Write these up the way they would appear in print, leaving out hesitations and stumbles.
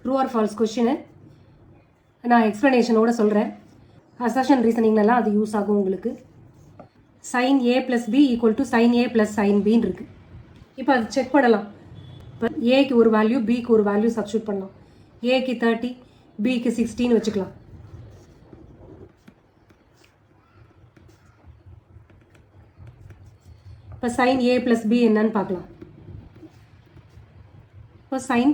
True or false question நான் எக்ஸ்ப்ளனேஷனோட சொல்கிறேன். Assertion ரீசனிங்லலாம் அது யூஸ் ஆகும் உங்களுக்கு. sin a plus b equal to sin a plus sin b இருக்கு. இப்போ அது செக் பண்ணலாம். இப்போ ஏக்கு ஒரு வேல்யூ பிக்கு ஒரு வேல்யூ சப்ஸ்டியூட் பண்ணலாம். ஏக்கு 30 பிக்கு 16 வச்சுக்கலாம். இப்போ sin a plus b என்னன்னு பார்க்கலாம். இப்போ sin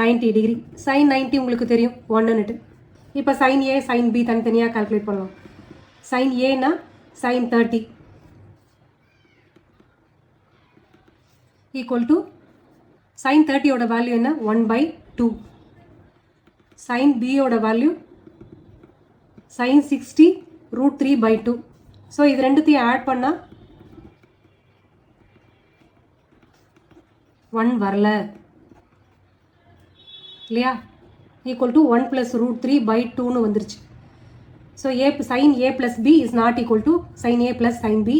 90 டிகிரி, sin 90 உங்களுக்கு தெரியும் 1ன்னுட்டு. இப்போ sin a sin b தனித்தனியாக கால்குலேட் பண்ணலாம். sin a னா sin 30 equal to sin 30 ஓட வேல்யூ என்ன 1/2. sin b ஓட வேல்யூ sin 60 √3/2. ஸோ இது ரெண்டுத்தையும் ஆட் பண்ணால் 1 வரல இல்லையா, ஈக்குவல் டு 1 + √3/2ன்னு வந்துருச்சு. So sin a plus b is not equal to sin a plus sin b.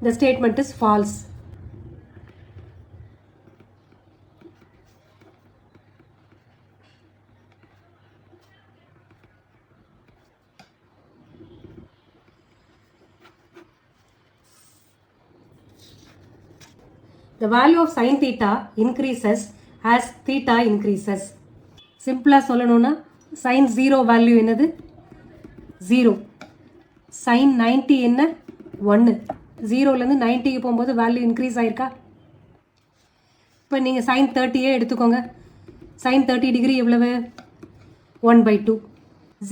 The statement is false. The value of sin theta increases as theta increases. சிம்பிளா சொல்லணும்னா sin 0 value என்னது 0, sin 90 என்ன 1. 0லேருந்து 90க்கு போகும்போது value increase ஆயிருக்கா? இப்போ நீங்கள் sin 30 எடுத்துக்கோங்க. sin 30 degree எவ்வளவு 1/2.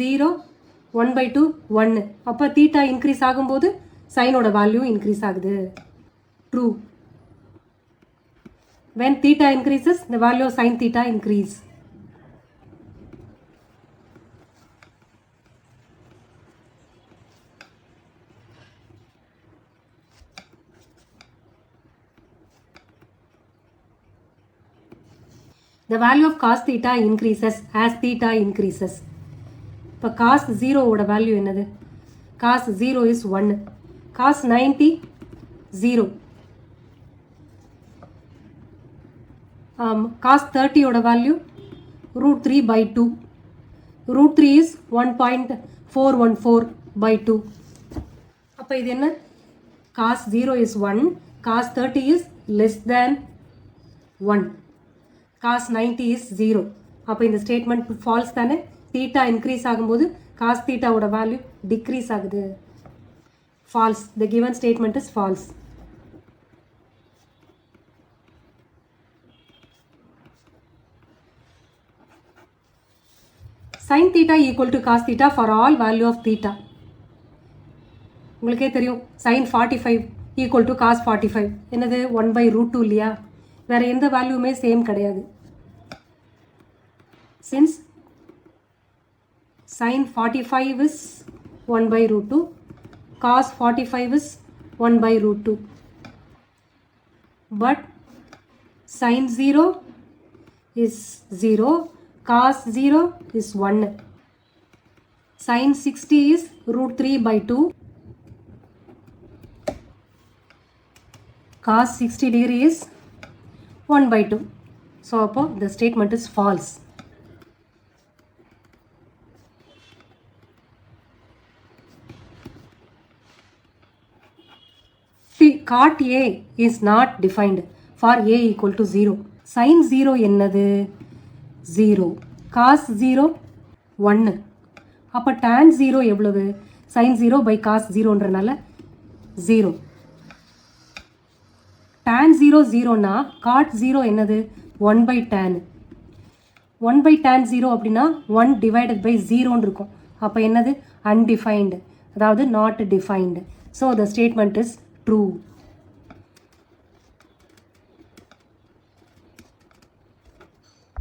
0 1/2 1. அப்போ தீட்டா இன்க்ரீஸ் ஆகும்போது சைனோட வேல்யூ இன்க்ரீஸ் ஆகுது. True. When theta increases, the value of sin theta increase. The value of cos theta increases as theta increases. இப்போ cos 0 ஓட வேல்யூ என்னது? cos 0 is 1. cos 90 0. cos 30 ஓட value √3/2. √3 is 1.414/2. அப்போ இது என்ன? cos 0 is 1, cos 30 is less than 1, cos 90 is 0. அப்போ இந்த statement false தானே? தீட்டா இன்க்ரீஸ் ஆகும்போது cos தீட்டாவோட வேல்யூ டிக்ரீஸ் ஆகுது. False. The given statement is false. sin theta equal to cos theta for all value of theta. உங்களுக்கே தெரியும் sin 45 equal to cos 45 என்னது 1/√2 இல்லையா? வேற எந்த வேல்யூமே சேம் கிடையாது. since sin 45 is 1/√2, cos 45 is 1/√2, but sin 0 is 0, cos 0 is 1. sin 60 is √3/2. cos 60 degree is 1/2. So, the statement is false. Cot A is not defined for A equal to 0. sin 0 என்னது 0, cos 0 1. அப்போ tan 0 எவ்வளவு? sin 0/cos 0ன்றனால 0. tan 0 0னா cot 0 என்னது 1/tan. 1/tan 0 அப்படின்னா 1/0 இருக்கும். அப்போ என்னது undefined, அதாவது not defined. So the statement is true.